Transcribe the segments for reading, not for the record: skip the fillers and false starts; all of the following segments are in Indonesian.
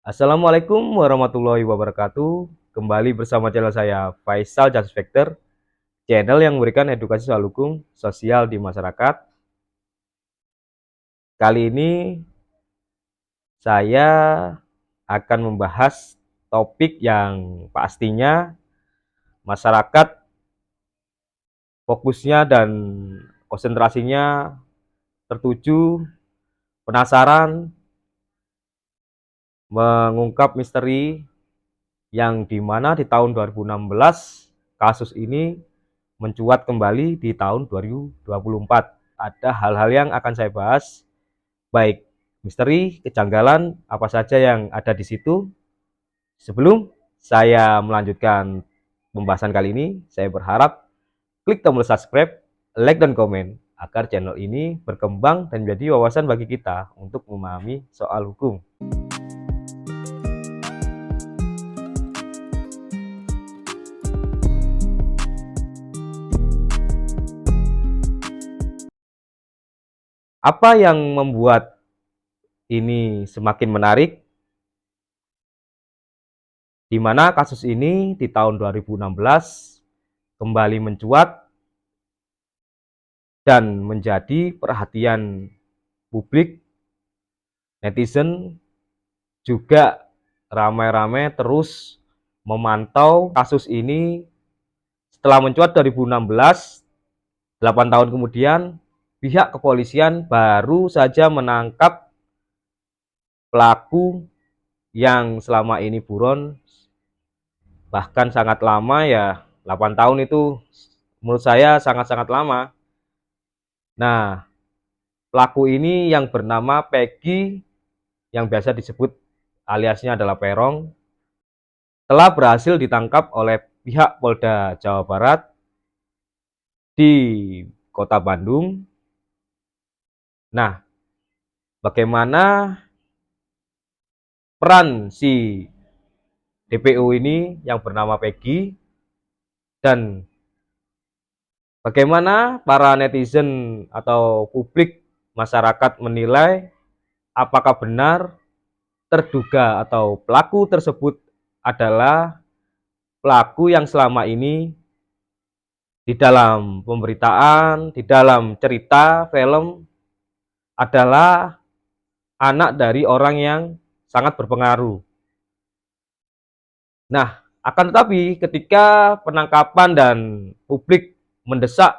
Assalamualaikum warahmatullahi wabarakatuh. Kembali bersama channel saya Faisal Justice Factor, channel yang memberikan edukasi soal hukum sosial di masyarakat. Kali ini saya akan membahas topik yang pastinya masyarakat fokusnya dan konsentrasinya tertuju, penasaran mengungkap misteri yang dimana di tahun 2016 kasus ini mencuat kembali di tahun 2024. Ada hal-hal yang akan saya bahas, baik misteri, kejanggalan, apa saja yang ada di situ. Sebelum saya melanjutkan pembahasan kali ini, saya berharap klik tombol subscribe, like, dan komen agar channel ini berkembang dan menjadi wawasan bagi kita untuk memahami soal hukum. Apa yang membuat ini semakin menarik? Di mana kasus ini di tahun 2016 kembali mencuat dan menjadi perhatian publik, netizen juga ramai-ramai terus memantau kasus ini. Setelah mencuat 2016, 8 tahun kemudian, pihak kepolisian baru saja menangkap pelaku yang selama ini buron, bahkan sangat lama ya, 8 tahun itu menurut saya sangat-sangat lama. Nah, pelaku ini yang bernama Peggy, yang biasa disebut aliasnya adalah Perong, telah berhasil ditangkap oleh pihak Polda Jawa Barat di Kota Bandung. Nah, bagaimana peran si DPO ini yang bernama Peggy, dan bagaimana para netizen atau publik masyarakat menilai apakah benar terduga atau pelaku tersebut adalah pelaku yang selama ini di dalam pemberitaan, di dalam cerita film adalah anak dari orang yang sangat berpengaruh. Nah, akan tetapi ketika penangkapan dan publik mendesak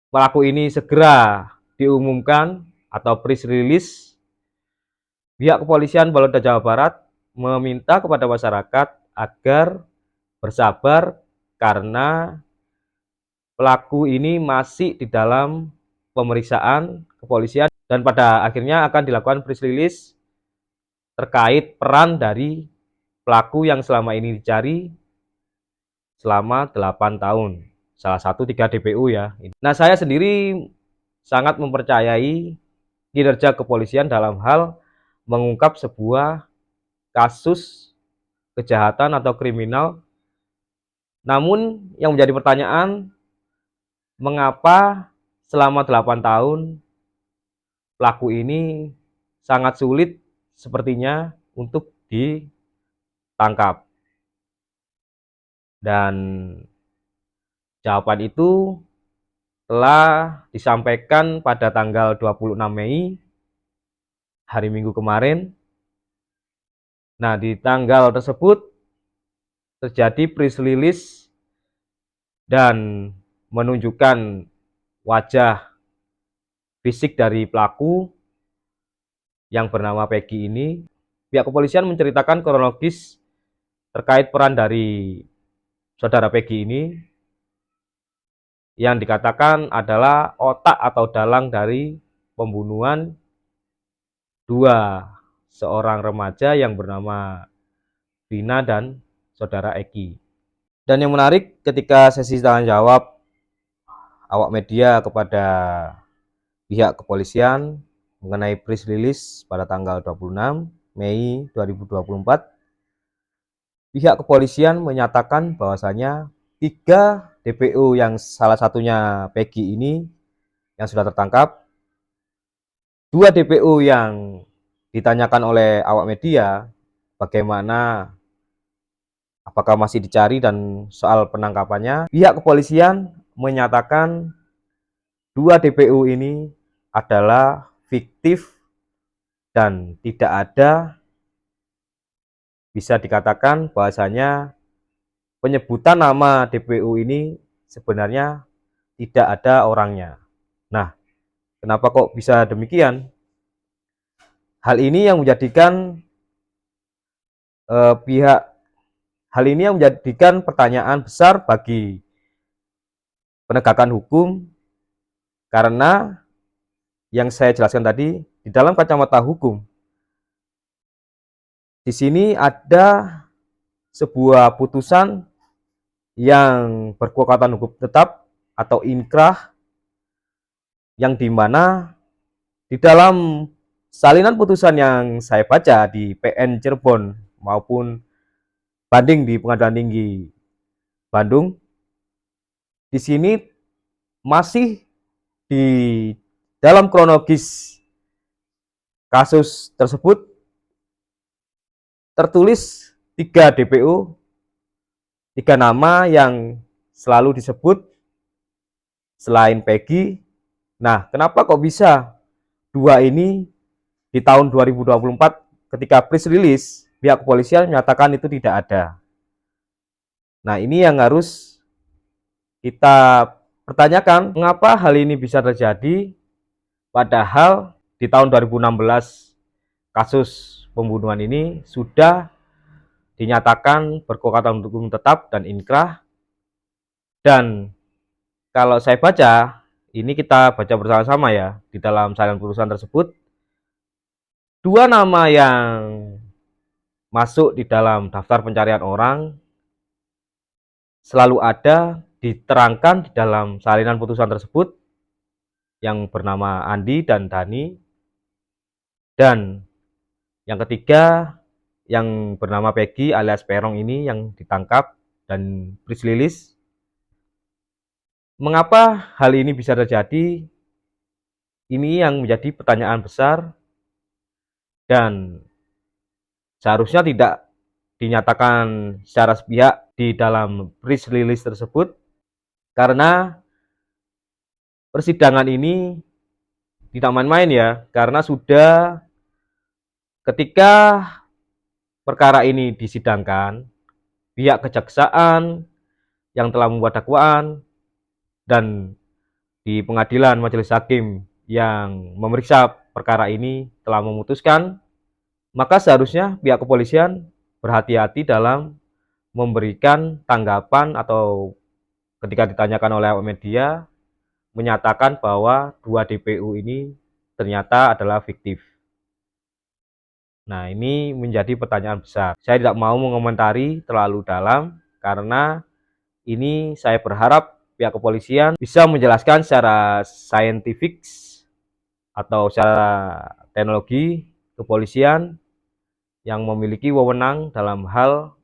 pelaku ini segera diumumkan atau press release, pihak kepolisian Polda Jawa Barat meminta kepada masyarakat agar bersabar karena pelaku ini masih di dalam pemeriksaan kepolisian dan pada akhirnya akan dilakukan press release terkait peran dari pelaku yang selama ini dicari selama 8 tahun. Salah satu 3 DPU ya. Nah, saya sendiri sangat mempercayai kinerja kepolisian dalam hal mengungkap sebuah kasus kejahatan atau kriminal. Namun yang menjadi pertanyaan, mengapa selama 8 tahun pelaku ini sangat sulit sepertinya untuk ditangkap? Dan jawaban itu telah disampaikan pada tanggal 26 Mei, hari Minggu kemarin. Nah, di tanggal tersebut terjadi press release dan menunjukkan wajah fisik dari pelaku yang bernama Peggy ini. Pihak kepolisian menceritakan kronologis terkait peran dari saudara Peggy ini yang dikatakan adalah otak atau dalang dari pembunuhan dua seorang remaja yang bernama Vina dan saudara Eki. Dan yang menarik, ketika sesi tanya jawab awak media kepada pihak kepolisian mengenai press release pada tanggal 26 Mei 2024, pihak kepolisian menyatakan bahwasanya 3 DPO yang salah satunya Peggy ini yang sudah tertangkap, 2 DPO yang ditanyakan oleh awak media bagaimana, apakah masih dicari dan soal penangkapannya, pihak kepolisian menyatakan 2 DPO ini adalah fiktif dan tidak ada, bisa dikatakan bahwasanya penyebutan nama DPO ini sebenarnya tidak ada orangnya. Nah, kenapa kok bisa demikian? Hal ini yang menjadikan pihak hal ini yang menjadikan pertanyaan besar bagi penegakan hukum, karena yang saya jelaskan tadi, di dalam kacamata hukum, di sini ada sebuah putusan yang berkekuatan hukum tetap atau inkrah, yang dimana di dalam salinan putusan yang saya baca di PN Cirebon maupun banding di Pengadilan Tinggi Bandung, di sini masih di dalam kronologis kasus tersebut tertulis 3 DPO, 3 nama yang selalu disebut selain Peggy. Nah, kenapa kok bisa 2 ini di tahun 2024 ketika press release pihak kepolisian menyatakan itu tidak ada? Nah, ini yang harus kita pertanyakan, mengapa hal ini bisa terjadi padahal di tahun 2016 kasus pembunuhan ini sudah dinyatakan berkekuatan hukum tetap dan inkrah. Dan kalau saya baca, ini kita baca bersama-sama ya, di dalam salinan putusan tersebut, 2 nama yang masuk di dalam daftar pencarian orang selalu ada diterangkan di dalam salinan putusan tersebut, yang bernama Andi dan Dani, dan yang ketiga yang bernama Peggy alias Perong ini yang ditangkap dan press release. Mengapa hal ini bisa terjadi? Ini yang menjadi pertanyaan besar dan seharusnya tidak dinyatakan secara sepihak di dalam press release tersebut, karena persidangan ini tidak main-main ya, karena sudah ketika perkara ini disidangkan, pihak kejaksaan yang telah membuat dakwaan dan di pengadilan majelis hakim yang memeriksa perkara ini telah memutuskan, maka seharusnya pihak kepolisian berhati-hati dalam memberikan tanggapan atau ketika ditanyakan oleh awak media menyatakan bahwa 2 DPO ini ternyata adalah fiktif. Nah, ini menjadi pertanyaan besar. Saya tidak mau mengomentari terlalu dalam karena ini saya berharap pihak kepolisian bisa menjelaskan secara saintifik atau secara teknologi kepolisian yang memiliki wewenang dalam hal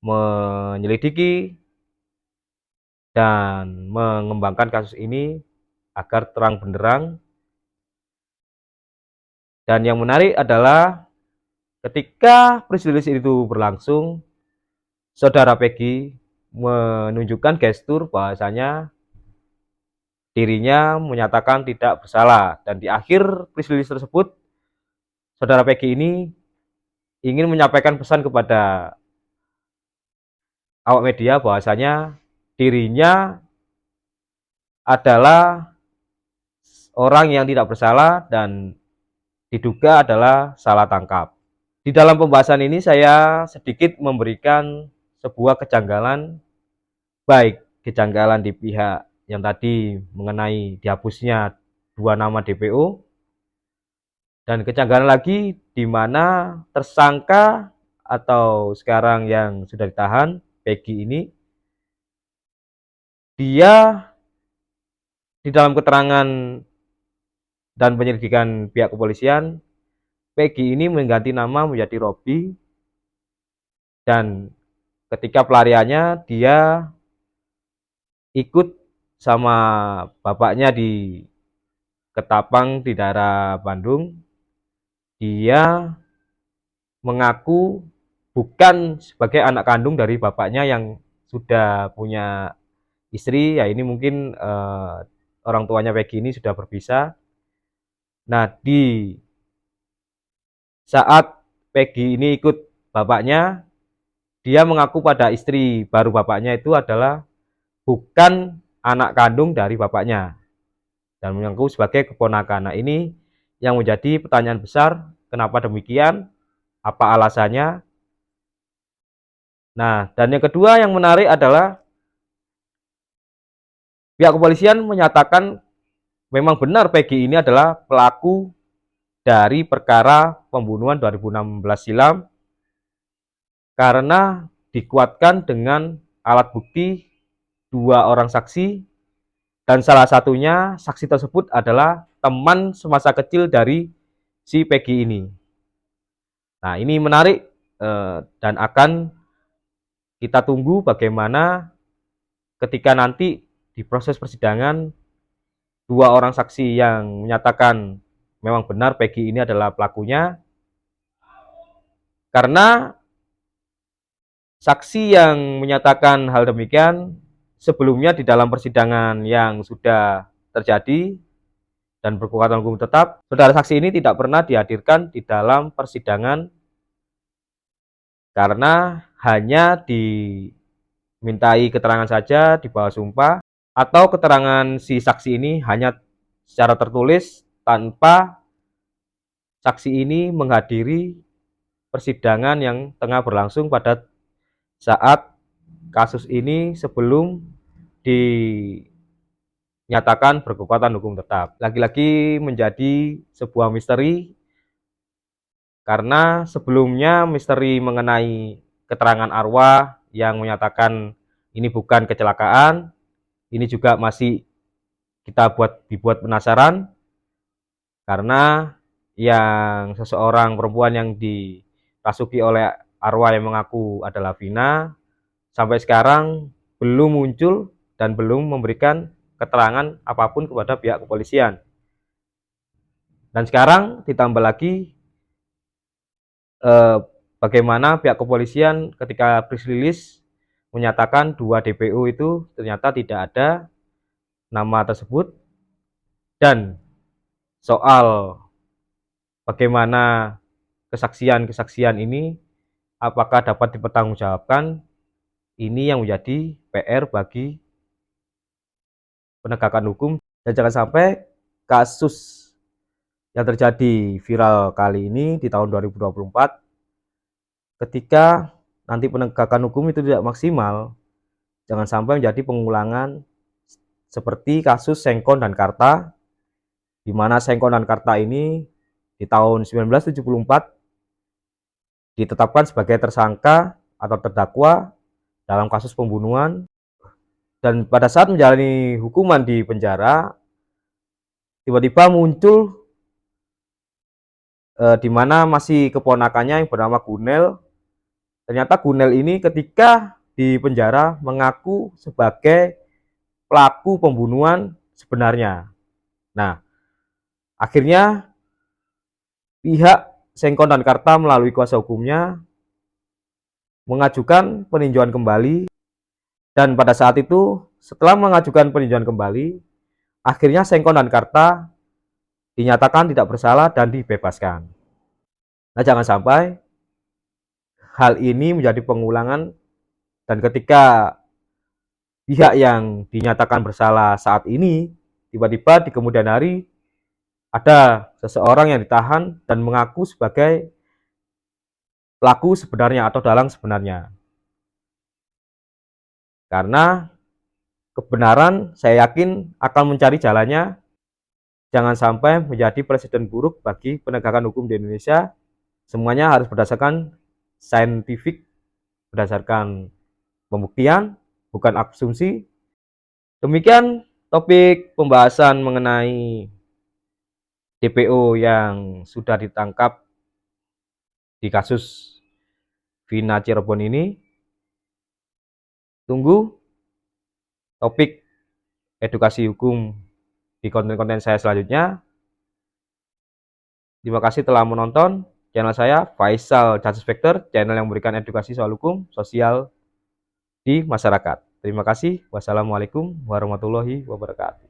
menyelidiki dan mengembangkan kasus ini agar terang benderang. Dan yang menarik adalah ketika press release itu berlangsung, saudara Peggy menunjukkan gestur bahwasanya dirinya menyatakan tidak bersalah, dan di akhir press release tersebut saudara Peggy ini ingin menyampaikan pesan kepada awak media bahwasanya dirinya adalah orang yang tidak bersalah dan diduga adalah salah tangkap. Di dalam pembahasan ini saya sedikit memberikan sebuah kejanggalan, baik kejanggalan di pihak yang tadi mengenai dihapusnya 2 nama DPO, dan kejanggalan lagi di mana tersangka atau sekarang yang sudah ditahan Peggy ini, dia di dalam keterangan dan penyelidikan pihak kepolisian, Peggy ini mengganti nama menjadi Robby, dan ketika pelariannya dia ikut sama bapaknya di Ketapang di daerah Bandung, dia mengaku bukan sebagai anak kandung dari bapaknya yang sudah punya istri, ya ini mungkin orang tuanya Peggy ini sudah berpisah. Nah, di saat Peggy ini ikut bapaknya, dia mengaku pada istri baru bapaknya itu adalah bukan anak kandung dari bapaknya dan mengaku sebagai keponakan. Nah, ini yang menjadi pertanyaan besar, kenapa demikian? Apa alasannya? Nah, dan yang kedua yang menarik adalah pihak kepolisian menyatakan memang benar Peggy ini adalah pelaku dari perkara pembunuhan 2016 silam karena dikuatkan dengan alat bukti 2 orang saksi dan salah satunya saksi tersebut adalah teman semasa kecil dari si Peggy ini. Nah, ini menarik dan akan kita tunggu bagaimana ketika nanti di proses persidangan 2 orang saksi yang menyatakan memang benar Peggy ini adalah pelakunya, karena saksi yang menyatakan hal demikian sebelumnya di dalam persidangan yang sudah terjadi dan berkekuatan hukum tetap, saudara saksi ini tidak pernah dihadirkan di dalam persidangan karena hanya dimintai keterangan saja di bawah sumpah, atau keterangan si saksi ini hanya secara tertulis tanpa saksi ini menghadiri persidangan yang tengah berlangsung pada saat kasus ini sebelum dinyatakan berkekuatan hukum tetap. Lagi-lagi menjadi sebuah misteri karena sebelumnya misteri mengenai keterangan arwah yang menyatakan ini bukan kecelakaan, ini juga masih kita dibuat penasaran karena yang seseorang perempuan yang dirasuki oleh arwah yang mengaku adalah Vina sampai sekarang belum muncul dan belum memberikan keterangan apapun kepada pihak kepolisian. Dan sekarang ditambah lagi bagaimana pihak kepolisian ketika press release menyatakan 2 DPO itu ternyata tidak ada nama tersebut, dan soal bagaimana kesaksian-kesaksian ini apakah dapat dipertanggungjawabkan, ini yang menjadi PR bagi penegakan hukum. Dan jangan sampai kasus yang terjadi viral kali ini di tahun 2024 ketika nanti penegakan hukum itu tidak maksimal, jangan sampai menjadi pengulangan seperti kasus Sengkon dan Karta, di mana Sengkon dan Karta ini di tahun 1974 ditetapkan sebagai tersangka atau terdakwa dalam kasus pembunuhan, dan pada saat menjalani hukuman di penjara tiba-tiba muncul di mana masih keponakannya yang bernama Gunel. Ternyata Gunel ini ketika di penjara mengaku sebagai pelaku pembunuhan sebenarnya. Nah, akhirnya pihak Sengkon dan Karta melalui kuasa hukumnya mengajukan peninjauan kembali, dan pada saat itu setelah mengajukan peninjauan kembali, akhirnya Sengkon dan Karta dinyatakan tidak bersalah dan dibebaskan. Nah, jangan sampai hal ini menjadi pengulangan dan ketika pihak yang dinyatakan bersalah saat ini tiba-tiba di kemudian hari ada seseorang yang ditahan dan mengaku sebagai pelaku sebenarnya atau dalang sebenarnya. Karena kebenaran saya yakin akan mencari jalannya, jangan sampai menjadi presiden buruk bagi penegakan hukum di Indonesia. Semuanya harus berdasarkan saintifik, berdasarkan pembuktian, bukan asumsi. Demikian topik pembahasan mengenai DPO yang sudah ditangkap di kasus Vina Cirebon ini. Tunggu topik edukasi hukum di konten-konten saya selanjutnya. Terima kasih telah menonton channel saya, Faisal Justice Factor, channel yang memberikan edukasi soal hukum sosial di masyarakat. Terima kasih. Wassalamualaikum warahmatullahi wabarakatuh.